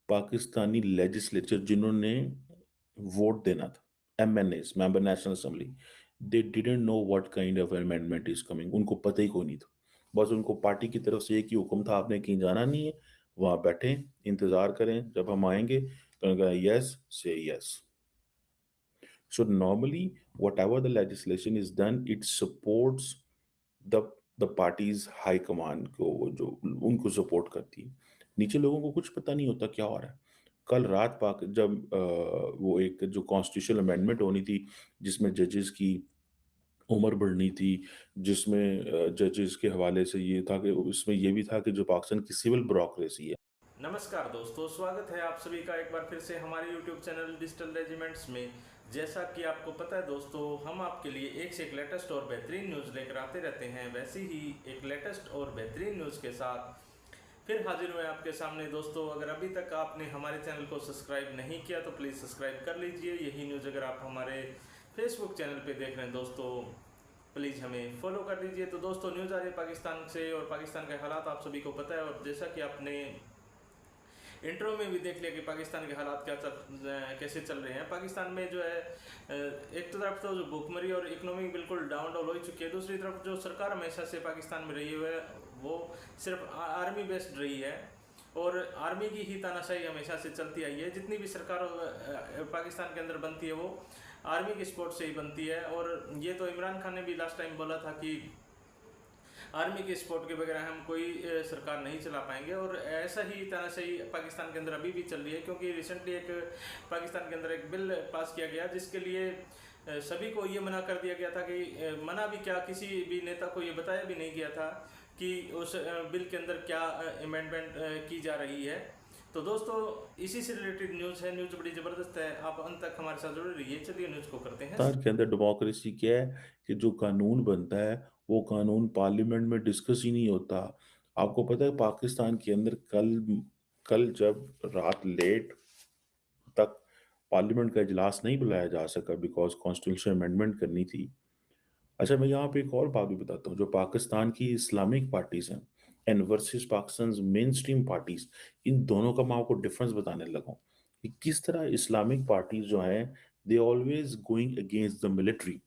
Pakistani legislature जिन्होंने vote देना था, MNS, member national assembly, they didn't know what kind of amendment is coming. उनको पता ही कोई नहीं था। बस उनको पार्टी की तरफ से एक ही हुक्म था, आपने कहीं जाना नहीं है, वहां बैठे इंतजार करें, जब हम आएंगे तो यस से yes. So normally, whatever the legislation is done, it supports the the party's high command को, जो उनको सपोर्ट करती है। नीचे लोगों को कुछ पता नहीं होता क्या हो रहा है। कल रात पाक जब वो एक जो कॉन्स्टिट्यूशनल अमेंडमेंट होनी थी, जिसमें जजेस की उम्र बढ़नी थी, जिसमें जजेस के हवाले से ये था कि उसमें ये भी था कि जो पाकिस्तान की सिविल ब्यूरोक्रेसी है। नमस्कार दोस्तों, स्वागत है आप सभी का एक बार फिर से हमारे YouTube चैनल डिजिटल रेजिमेंट्स में। जैसा कि आपको पता है दोस्तों, हम आपके लिए एक से एक लेटेस्ट और बेहतरीन न्यूज़ लेकर आते रहते हैं। वैसे ही एक लेटेस्ट और बेहतरीन न्यूज़ के साथ फिर हाजिर हुए आपके सामने दोस्तों। अगर अभी तक आपने हमारे चैनल को सब्सक्राइब नहीं किया तो प्लीज़ सब्सक्राइब कर लीजिए। यही न्यूज़ अगर आप हमारे फेसबुक चैनल पे देख रहे हैं दोस्तों, प्लीज़ हमें फॉलो कर लीजिए। तो दोस्तों, न्यूज़ आ रही है पाकिस्तान से और पाकिस्तान के हालात आप सभी को पता है। और जैसा कि आपने इंट्रो में भी देख लिया कि पाकिस्तान के हालात कैसे चल रहे हैं। पाकिस्तान में जो है एक तरफ तो जो भूखमरी और इकोनॉमी बिल्कुल डाउन डाउन हो चुकी है, दूसरी तरफ जो सरकार हमेशा से पाकिस्तान में रही है वो सिर्फ आर्मी बेस्ड रही है और आर्मी की ही तानाशाही हमेशा से चलती आई है। जितनी भी सरकार पाकिस्तान के अंदर बनती है वो आर्मी की सपोर्ट से ही बनती है। और ये तो इमरान खान ने भी लास्ट टाइम बोला था कि आर्मी के सपोर्ट के बगैर हम कोई सरकार नहीं चला पाएंगे। और ऐसा ही तानाशाही पाकिस्तान के अंदर अभी भी चल रही है, क्योंकि रिसेंटली एक पाकिस्तान के अंदर एक बिल पास किया गया जिसके लिए सभी को ये मना कर दिया गया था कि मना भी क्या, किसी भी नेता को ये बताया भी नहीं गया था कि उस बिल के अंदर क्या अमेंडमेंट की जा रही है। तो दोस्तों, इसी से रिलेटेड न्यूज़ है। न्यूज़ बड़ी ज़बरदस्त है, आप अंत तक हमारे साथ जुड़े रहिए। चलिए न्यूज़ को करते हैं। पाकिस्तान के अंदर डेमोक्रेसी क्या है कि जो कानून बनता है वो कानून पार्लियामेंट में डिस्कस ही नहीं होता। आपको पता है पाकिस्तान के अंदर कल कल जब रात लेट तक पार्लियामेंट का इजलास नहीं बुलाया जा सका बिकॉज कॉन्स्टिट्यूशन अमेंडमेंट करनी थी। अच्छा, मैं यहाँ पे एक और बात भी बताता हूँ। जो पाकिस्तान की इस्लामिक पार्टीज हैं and versus Pakistan mainstream parties, इन दोनों का मैं आपको डिफरेंस बताने लगा हूँ कि किस तरह इस्लामिक पार्टीज जो हैं they always going against the military.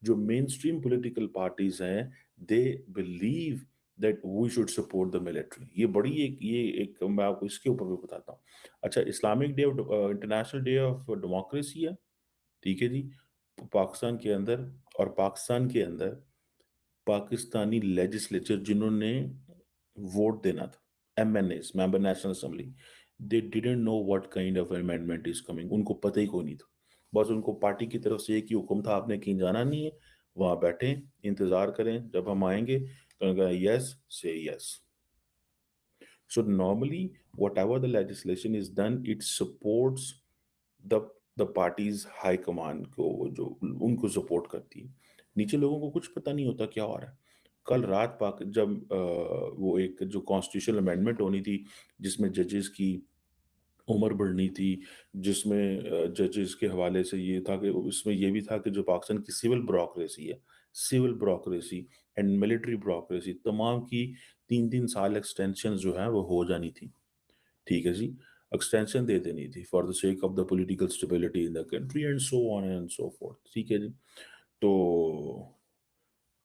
जो मेन स्ट्रीम पोलिटिकल पार्टीज हैं they believe that we should support the military. ये एक मैं आपको इसके ऊपर भी बताता हूँ। अच्छा, Islamic day of international day of democracy है, ठीक है जी, पाकिस्तान के अंदर। और पाकिस्तान के अंदर पाकिस्तानी लेजिस्लेचर जिन्होंने वोट देना था, MNS, member national assembly, they didn't know what kind of amendment is coming. उनको पता ही कोई नहीं था। बस उनको पार्टी की तरफ से एक ही हुक्म था, आपने कहीं जाना नहीं है, वहां बैठे इंतजार करें, जब हम आएंगे तो यस से yes. So normally, whatever the legislation is done, it supports the the party's high command को, जो उनको सपोर्ट करती है। नीचे लोगों को कुछ पता नहीं होता क्या हो रहा है। कल रात पाक जब वो एक जो कॉन्स्टिट्यूशनल अमेंडमेंट होनी थी, जिसमें जजेस की उम्र बढ़नी थी, जिसमें जजेस के हवाले से ये था कि उसमें ये भी था कि जो पाकिस्तान की सिविल ब्यूरोक्रेसी है, civil bureaucracy and military bureaucracy, तमाम की 3-3 साल एक्सटेंशन जो है वो हो जानी थी। ठीक है जी, एक्सटेंशन दे देनी थी for the sake of the political stability in the country and so on and so fourth. ठीक है जी। तो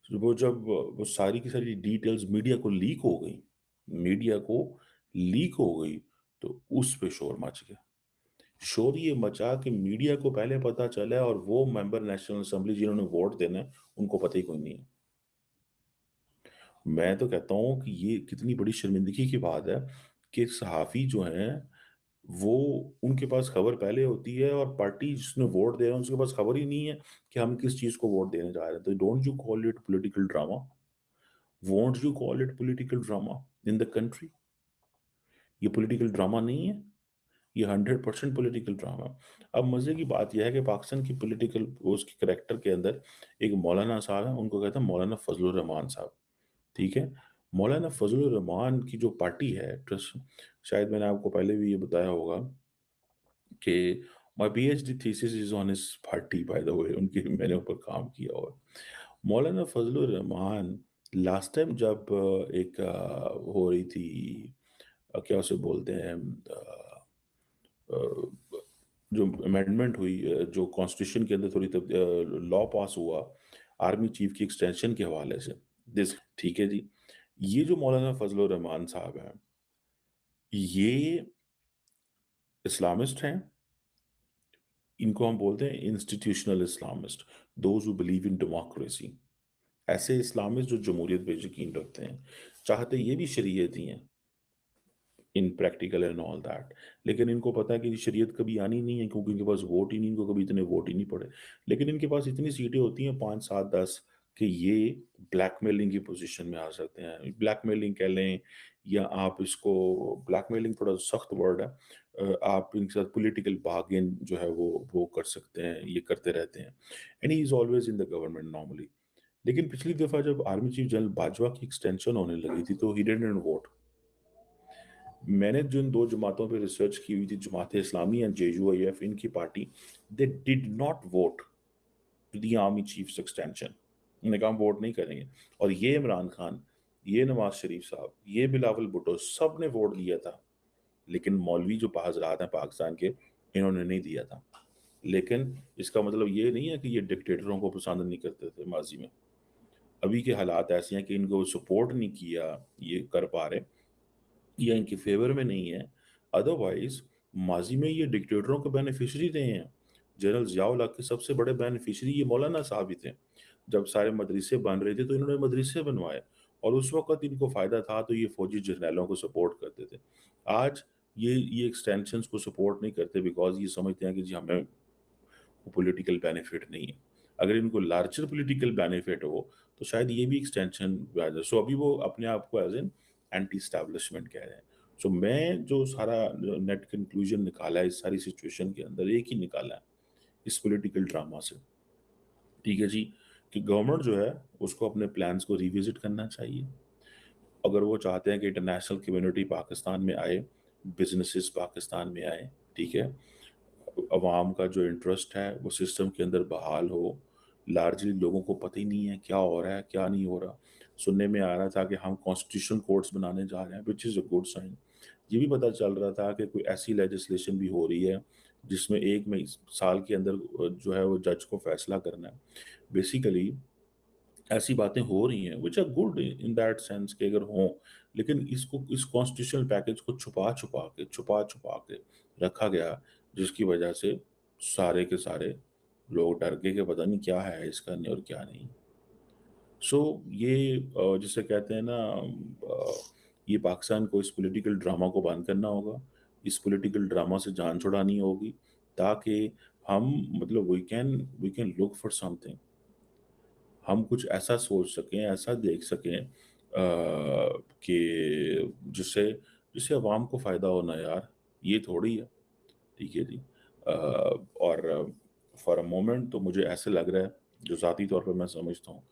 वो जब वो सारी की सारी डिटेल्स मीडिया को लीक हो गई, मीडिया को लीक हो गई, तो उस पे शोर मच गया। शोर ये मचा कि मीडिया को पहले पता चला और वो मेंबर नेशनल असेंबली जिन्होंने वोट देना है उनको पता ही कोई नहीं है। मैं तो कहता हूँ कि ये कितनी बड़ी शर्मिंदगी की बात है कि सहाफ़ी जो हैं वो, उनके पास खबर पहले होती है और पार्टी जिसने वोट दे रहा है उसके पास खबर ही नहीं है कि हम किस चीज़ को वोट देने जा रहे हैं। तो don't you call it political drama? Won't you call it political drama in the country? ये पॉलिटिकल ड्रामा नहीं है, ये 100% पॉलिटिकल ड्रामा। अब मजे की बात यह है कि पाकिस्तान की पॉलिटिकल उसके करेक्टर के अंदर एक मौलाना साहब है, उनको कहते हैं मौलाना फजलुर रहमान साहब। ठीक है, मौलाना फजलुर रहमान की जो पार्टी है ट्रस्ट, शायद मैंने आपको पहले भी ये बताया होगा कि my PhD thesis is on his party, by the way, उनके मैंने ऊपर काम किया। और मौलाना फजलुर रहमान लास्ट टाइम जब एक हो रही थी क्या उसे बोलते हैं, जो अमेंडमेंट हुई, जो कॉन्स्टिट्यूशन के अंदर थोड़ी लॉ पास हुआ आर्मी चीफ की एक्सटेंशन के हवाले से, दिस ठीक है जी। ये जो मौलाना फजल रहमान साहब हैं, ये इस्लामिस्ट हैं। इनको हम बोलते हैं institutional Islamist, those who believe in democracy. ऐसे इस्लामिस्ट जो जमहूरियत पे यकीन रखते हैं, चाहते ये भी शरीयत ही हैं इन प्रैक्टिकल एंड ऑल दैट, लेकिन इनको पता है कि शरीयत कभी आनी नहीं है, क्योंकि इनके पास वोट ही नहीं, इनको कभी इतने वोट ही नहीं पड़े। लेकिन इनके पास इतनी सीटें होती हैं 5 7 10, कि ये ब्लैकमेलिंग की पोजीशन में आ सकते हैं। ब्लैकमेलिंग कह लें, या आप इसको, ब्लैकमेलिंग थोड़ा सख्त वर्ड है, आप इनके साथ पॉलिटिकल बार्गेन जो है वो कर सकते हैं, ये करते रहते हैं। And he is always in the government normally. लेकिन पिछली दफा जब आर्मी चीफ जनरल बाजवा की एक्सटेंशन होने लगी थी, तो ही डिडंट वोट। मैंने जिन दो जमातों पे रिसर्च की हुई थी, जमात इस्लामी एंड JUIF, इनकी party, they did not vote to the army chief extension. उन्होंने कहा हम वोट नहीं करेंगे। और ये इमरान खान, ये नवाज शरीफ साहब, ये बिलावल भुट्टो, सब ने वोट दिया था। लेकिन मौलवी जो हजरात हैं पाकिस्तान के, इन्होंने नहीं दिया था। लेकिन इसका मतलब ये नहीं है कि ये डिक्टेटरों को पसंद नहीं करते थे माजी में। अभी के हालात ऐसे हैं कि इनको सपोर्ट नहीं किया ये कर पा रहे, या इनके फेवर में नहीं है। अदरवाइज माजी में ये डिक्टेटरों के बेनिफिशरी रहे हैं। जनरल जियाउल हक के सबसे बड़े बेनिफिशरी ये मौलाना साहब ही थे। जब सारे मदरसे बन रहे थे तो इन्होंने मदरसे बनवाए, और उस वक्त इनको फायदा था तो ये फौजी जर्नैलों को सपोर्ट करते थे। आज ये एक्सटेंशन को सपोर्ट नहीं करते, बिकॉज ये समझते हैं कि जी हमें पॉलिटिकल बेनिफिट नहीं है। अगर इनको लार्जर पॉलिटिकल बेनिफिट हो तो शायद ये भी एक्सटेंशन। सो अभी वो अपने आप को एज एन एंटी स्टैब्लिशमेंट कह रहे हैं। सो मैं जो सारा नेट कंक्लूजन निकाला है इस सारी सिचुएशन के अंदर, एक ही निकाला है इस पॉलिटिकल ड्रामा से, ठीक है जी, कि गवर्नमेंट जो है उसको अपने प्लान्स को रिविजिट करना चाहिए। अगर वो चाहते हैं कि इंटरनेशनल कम्युनिटी पाकिस्तान में आए, बिजनेसेस पाकिस्तान में आए, ठीक है, अवाम का जो इंटरेस्ट है वो सिस्टम के अंदर बहाल हो। लार्जली लोगों को पता ही नहीं है क्या हो रहा है, क्या नहीं हो रहा। सुनने में आ रहा था कि हम कॉन्स्टिट्यूशन कोर्ट्स बनाने जा रहे हैं, which is a good sign. ये भी पता चल रहा था कि कोई ऐसी लेजिस्लेशन भी हो रही है जिसमें एक में साल के अंदर जो है वो जज को फैसला करना है। बेसिकली ऐसी बातें हो रही हैं which are good in that sense कि अगर हों, लेकिन इसको, इस कॉन्स्टिट्यूशनल पैकेज को छुपा छुपा के रखा गया, जिसकी वजह से सारे के सारे लोग डर गए कि पता नहीं क्या है इसका नहीं और क्या नहीं। सो ये जिसे कहते हैं ना, ये पाकिस्तान को इस पॉलिटिकल ड्रामा को बंद करना होगा, इस पॉलिटिकल ड्रामा से जान छुड़ानी होगी, ताकि हम, मतलब we can look for something, हम कुछ ऐसा सोच सकें, ऐसा देख सकें कि जिससे जिससे अवाम को फ़ायदा हो ना यार, ये थोड़ी है, ठीक है जी। और फॉर अ मोमेंट तो मुझे ऐसे लग रहा है, जो ज़ाती तौर पे मैं समझता हूँ,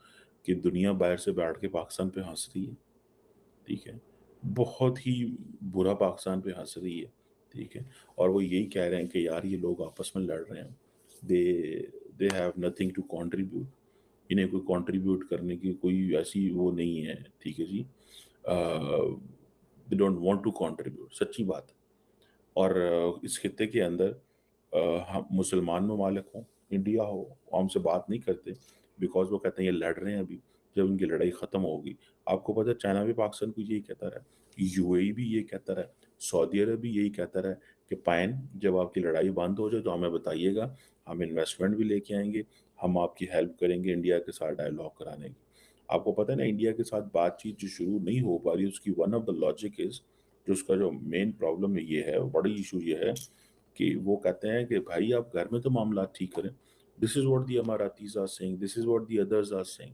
कि दुनिया बाहर से बैठ के पाकिस्तान पे हँस रही है, ठीक है। बहुत ही बुरा पाकिस्तान पे हँस रही है, ठीक है। और वो यही कह रहे हैं कि यार ये लोग आपस में लड़ रहे हैं, they they have nothing to contribute, इन्हें कोई कंट्रीब्यूट करने की कोई ऐसी वो नहीं है, ठीक है जी। They don't want to contribute, सच्ची बात है। और इस खित्ते के अंदर हम मुसलमान ममालिक हों, इंडिया हो, वो हमसे बात नहीं करते, बिकॉज़ वो कहते हैं ये लड़ रहे हैं अभी, जब इनकी लड़ाई ख़त्म होगी। आपको पता है चाइना भी पाकिस्तान को यही कहता रहा है, UAE भी ये कहता रहा है, सऊदी अरब भी यही कहता रहा है कि पायन जब आपकी लड़ाई बंद हो जाए तो हमें बताइएगा, हम इन्वेस्टमेंट भी लेके आएँगे, हम आपकी हेल्प करेंगे इंडिया के साथ डायलॉग कराने की। आपको पता है ना, इंडिया के साथ बातचीत जो शुरू नहीं हो पा रही, उसकी one of the logic is, जो उसका जो मेन प्रॉब्लम है ये है, बड़ी इशू ये है कि वो कहते हैं कि भाई आप घर में तो मामला ठीक करें। This is what the Emiratis are saying, this is what the others are saying.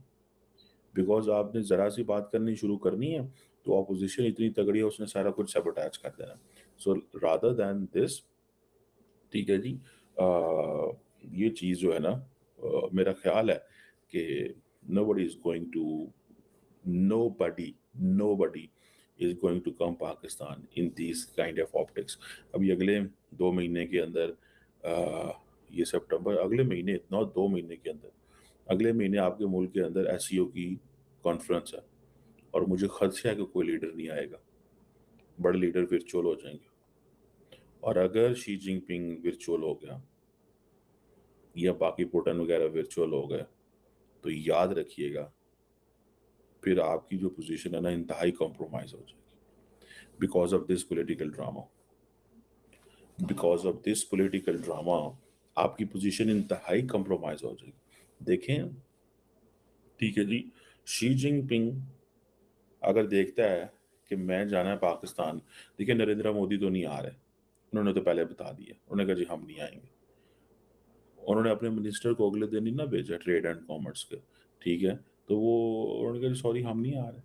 Because आपने ज़रा सी बात करनी शुरू करनी है, तो ऑपोज़िशन इतनी तगड़ी है उसने सारा कुछ सैबोटाज कर देना। सो रादर दैन दिस, ठीक है जी, ये चीज़ जो है ना, मेरा ख़्याल है कि nobody is going to, nobody nobody is going to come Pakistan in these kind of optics। अभी अगले 2 महीने के अंदर, ये सितंबर, अगले महीने, इतना 2 महीने के अंदर, अगले महीने आपके मुल्क के अंदर SCO की कॉन्फ्रेंस है, और मुझे खदशा है कि कोई लीडर नहीं आएगा, बड़े लीडर फिर चोल हो जाएंगे। और अगर शी जिनपिंग वर्चुअल हो गया या बाकी पुतिन वगैरह वर्चुअल हो गए, तो याद रखिएगा फिर आपकी जो पोजीशन है ना इंतहाई कॉम्प्रोमाइज हो जाएगी because of this political drama. Because of this political drama आपकी पोजीशन इंतहाई कॉम्प्रोमाइज हो जाएगी। देखें, ठीक है जी, शी जिनपिंग अगर देखता है कि मैं जाना है पाकिस्तान, देखिए नरेंद्र मोदी तो नहीं आ रहे, उन्होंने तो पहले बता दिया, उन्होंने कहा जी हम नहीं आएंगे। उन्होंने अपने मिनिस्टर को अगले दिन ही ना भेजा ट्रेड एंड कॉमर्स के, ठीक है, तो वो उन्होंने कहा सॉरी हम नहीं आ रहे।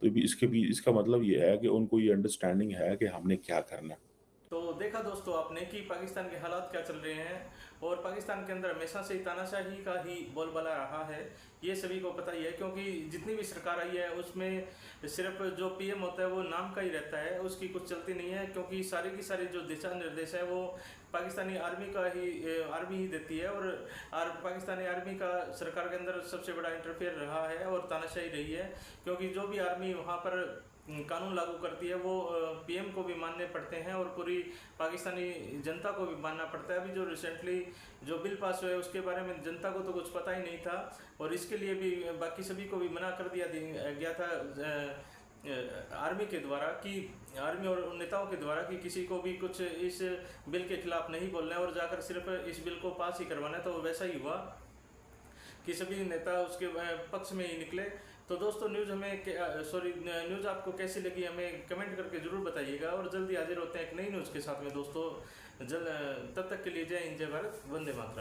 तो भी इसका मतलब ये है कि उनको ये अंडरस्टैंडिंग है कि हमने क्या करना है। तो देखा दोस्तों आपने कि पाकिस्तान के हालात क्या चल रहे हैं, और पाकिस्तान के अंदर हमेशा से तानाशाही का ही बोलबाला रहा है, ये सभी को पता ही है। क्योंकि जितनी भी सरकार आई है उसमें सिर्फ जो पीएम होता है वो नाम का ही रहता है, उसकी कुछ चलती नहीं है। क्योंकि सारी की सारी जो दिशा निर्देश है वो पाकिस्तानी आर्मी का ही आर्मी ही देती है, और पाकिस्तानी आर्मी का सरकार के अंदर सबसे बड़ा इंटरफेयर रहा है और तानाशाही रही है। क्योंकि जो भी आर्मी वहाँ पर कानून लागू करती है वो पीएम को भी मानने पड़ते हैं और पूरी पाकिस्तानी जनता को भी मानना पड़ता है। अभी जो रिसेंटली जो बिल पास हुआ है उसके बारे में जनता को तो कुछ पता ही नहीं था, और इसके लिए भी बाकी सभी को भी मना कर दिया गया था आर्मी के द्वारा, कि आर्मी और नेताओं के द्वारा, कि किसी को भी कुछ इस बिल के खिलाफ नहीं बोलना है और जाकर सिर्फ इस बिल को पास ही करवाना है। तो वैसा ही हुआ कि सभी नेता उसके पक्ष में ही निकले। तो दोस्तों न्यूज़ आपको कैसी लगी हमें कमेंट करके ज़रूर बताइएगा, और जल्दी हाजिर होते हैं एक नई न्यूज़ के साथ में दोस्तों। तब तक के लिए जय हिंद, जय भारत, वंदे मातरम।